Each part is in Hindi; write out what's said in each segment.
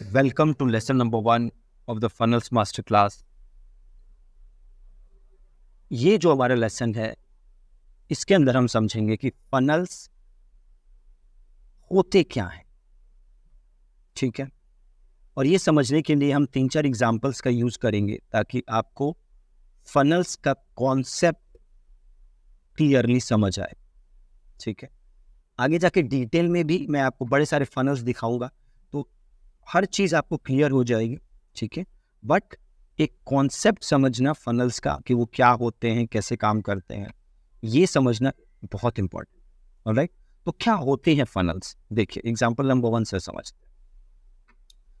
Welcome to lesson number 1 of the Funnels Masterclass. ये जो हमारा लेसन है इसके अंदर हम समझेंगे कि फनल्स होते क्या हैं, ठीक है। और ये समझने के लिए हम 3-4 एग्जाम्पल्स का यूज करेंगे ताकि आपको फनल्स का कॉन्सेप्ट क्लियरली समझ आए, ठीक है। आगे जाके डिटेल में भी मैं आपको बड़े सारे फनल्स दिखाऊंगा तो हर चीज़ आपको क्लियर हो जाएगी, ठीक है। बट एक कॉन्सेप्ट समझना फनल्स का कि वो क्या होते हैं, कैसे काम करते हैं, ये समझना बहुत इंपॉर्टेंट, ऑलराइट। तो क्या होते हैं फनल्स, देखिए एग्जांपल नंबर 1 से समझते हैं।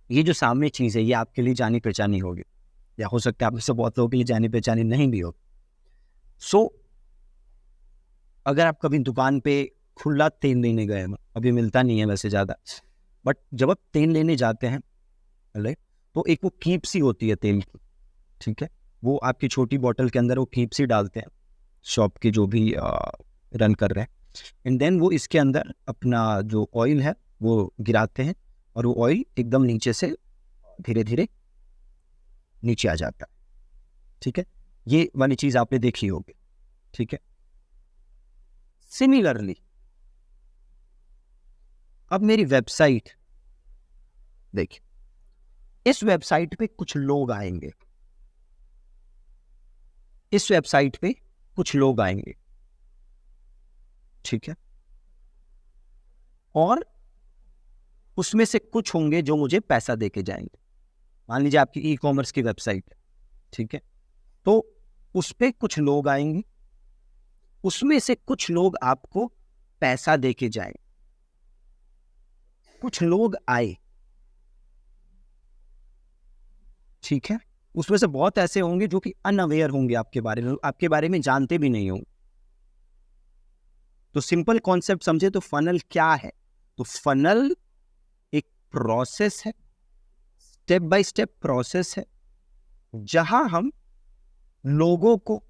ये जो सामने चीज़ है ये आपके लिए जानी पहचानी होगी, या हो सकता है आप में से बहुत लोगों के लिए जानी पहचानी नहीं भी हो। सो अगर आप कभी दुकान पे खुला तेल लेने गए, अभी मिलता नहीं है वैसे ज़्यादा, बट जब आप तेल लेने जाते हैं, राइट, तो एक वो कीप सी होती है तेल की, ठीक है। वो आपकी छोटी बॉटल के अंदर वो कीप सी डालते हैं शॉप के जो भी रन कर रहे हैं, एंड देन वो इसके अंदर अपना जो ऑयल है वो गिराते हैं और वो ऑयल एकदम नीचे से धीरे धीरे नीचे आ जाता है, ठीक है। ये वाली चीज़ आपने देखी होगी, ठीक है। सिमिलरली अब मेरी वेबसाइट देखिए, इस वेबसाइट पे कुछ लोग आएंगे, इस वेबसाइट पे कुछ लोग आएंगे, ठीक है। और उसमें से कुछ होंगे जो मुझे पैसा देके जाएंगे। मान लीजिए आपकी ई कॉमर्स की वेबसाइट है, ठीक है। तो उस पे कुछ लोग आएंगे, उसमें से कुछ लोग आपको पैसा देके जाएंगे। कुछ लोग आए, ठीक है। उसमें से बहुत ऐसे होंगे जो कि अनअवेयर होंगे आपके बारे में जानते भी नहीं होंगे। तो सिंपल कॉन्सेप्ट समझे तो फनल क्या है। तो फनल एक प्रोसेस है, स्टेप बाय स्टेप प्रोसेस है, जहां हम लोगों को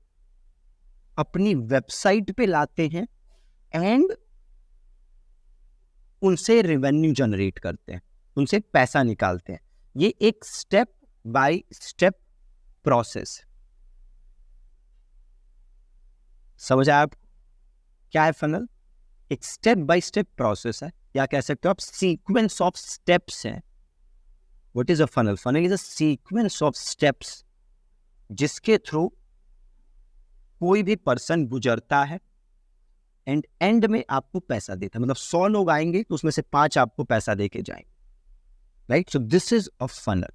अपनी वेबसाइट पे लाते हैं एंड उनसे रेवेन्यू जनरेट करते हैं, उनसे पैसा निकालते हैं। ये एक स्टेप बाय स्टेप प्रोसेस, समझ आया आप क्या है फनल। एक स्टेप बाय स्टेप प्रोसेस है, या कह सकते हो आप सीक्वेंस ऑफ स्टेप्स है। What is a funnel? Funnel is a sequence of steps जिसके थ्रू कोई भी पर्सन गुजरता है एंड एंड में आपको पैसा देता है। मतलब 100 लोग आएंगे तो उसमें से 5 आपको पैसा देके जाएंगे, right. So this is a funnel,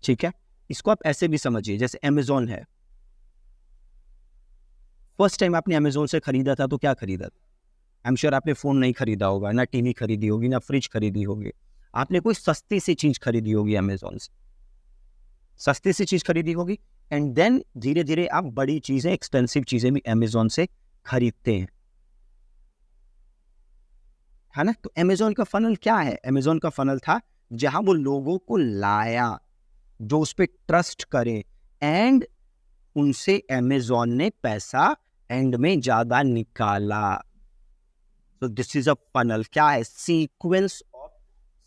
ठीक है। इसको आप ऐसे भी समझिए, जैसे अमेजोन है। फर्स्ट टाइम आपने अमेजोन से खरीदा था तो क्या खरीदा था? आई एम श्योर आपने फोन नहीं खरीदा होगा, ना टीवी खरीदी होगी, ना फ्रिज खरीदी होगी। आपने कोई सस्ती सी चीज खरीदी होगी अमेजोन से, सस्ती सी चीज खरीदी होगी, एंड देन धीरे धीरे आप बड़ी चीजें, एक्सपेंसिव चीजें भी अमेजोन से खरीदते हैं, है ना। तो अमेजोन का फनल क्या है? अमेजोन का फनल था जहां वो लोगों को लाया जो उस पर ट्रस्ट करे, एंड उनसे अमेजोन ने पैसा एंड में ज्यादा निकाला। तो दिस इज अ फनल। क्या है? Sequence of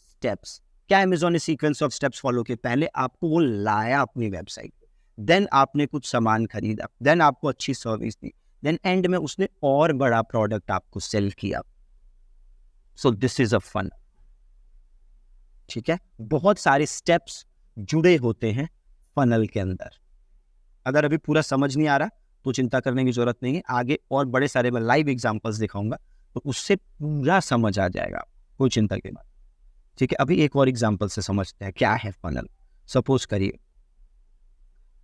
steps. क्या अमेजोन ने सीक्वेंस ऑफ स्टेप्स फॉलो किए? पहले आपको वो लाया अपनी वेबसाइट पे, देन आपने कुछ सामान खरीदा, देन आपको अच्छी सर्विस दी, देन एंड में उसने और बड़ा प्रोडक्ट आपको सेल किया। So this is a funnel, ठीक है। बहुत सारे स्टेप्स जुड़े होते हैं फनल के अंदर। अगर अभी पूरा समझ नहीं आ रहा तो चिंता करने की जरूरत नहीं है, आगे और बड़े सारे मैं लाइव एग्जांपल्स दिखाऊंगा तो उससे पूरा समझ आ जाएगा, कोई चिंता की बात, ठीक है। अभी एक और एग्जांपल से समझते हैं क्या है फनल। सपोज करिए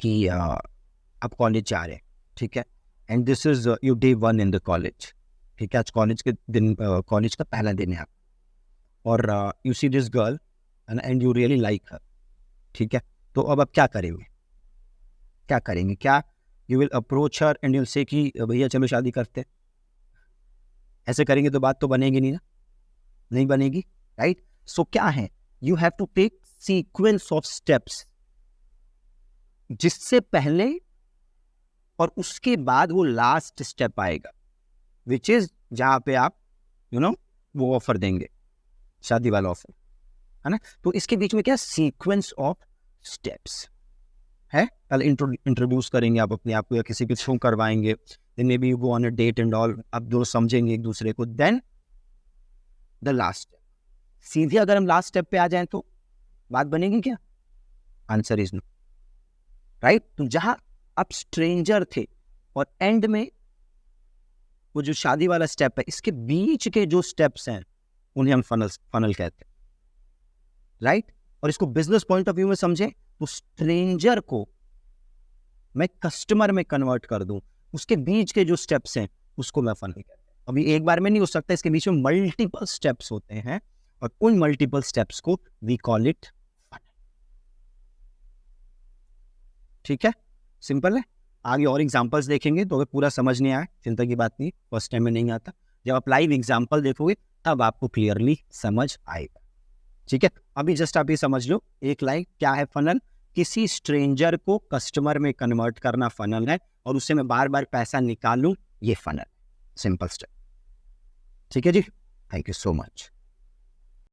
कि आप कॉलेज जा रहे हैं, ठीक है, and this is your day 1 in the college, ठीक है। आज कॉलेज के दिन, कॉलेज का पहला दिन है आप, और you see this girl and you really like her, ठीक है। तो अब आप क्या करेंगे? क्या करेंगे? क्या you will approach her and you'll से कि भैया चलो शादी करते हैं? ऐसे करेंगे तो बात तो बनेगी नहीं ना, नहीं बनेगी, राइट। सो क्या है? You have to take sequence of steps, जिससे पहले और उसके बाद वो लास्ट स्टेप आएगा, विच इज जहां पे आप वो ऑफर देंगे, शादी वाला ऑफर, है ना। तो इसके बीच में क्या सीक्वेंस ऑफ स्टेप्स है। पहले इंट्रोड्यूस करेंगे आप अपने आप को या किसी के थ्रू करवाएंगे, then maybe you go on a date and all, आप दोनों समझेंगे एक दूसरे को, देन द लास्ट स्टेप। सीधे अगर हम लास्ट स्टेप पे आ जाएं तो बात बनेगी क्या? Answer is no, right. तो जहां आप स्ट्रेंजर थे और एंड में वो जो शादी वाला स्टेप है, इसके बीच के जो स्टेप्स हैं उन्हें हम फनल कहते हैं, राइट। और इसको बिजनेस पॉइंट ऑफ व्यू में समझें तो स्ट्रेंजर को मैं कस्टमर में कन्वर्ट कर दूं, उसके बीच के जो स्टेप्स हैं उसको मैं फनल कहता हूं। अभी एक बार में नहीं हो सकता, इसके बीच में मल्टीपल स्टेप्स होते हैं और उन मल्टीपल स्टेप्स को वी कॉल इट फनल। ठीक है, सिंपल है। आगे और एग्जांपल्स देखेंगे तो अगर पूरा समझ नहीं आया चिंता की बात नहीं, फर्स्ट टाइम में नहीं आता, जब आप लाइव एग्जांपल देखोगे तब आपको क्लियरली समझ आएगा। ठीक है, अभी जस्ट आप ये समझ लो एक लाइन क्या है फनल। किसी स्ट्रेंजर को कस्टमर में कन्वर्ट करना फनल है और उससे मैं बार बार पैसा निकालूं, ये फनल, सिंपल स्टेप। ठीक है जी, थैंक यू सो मच।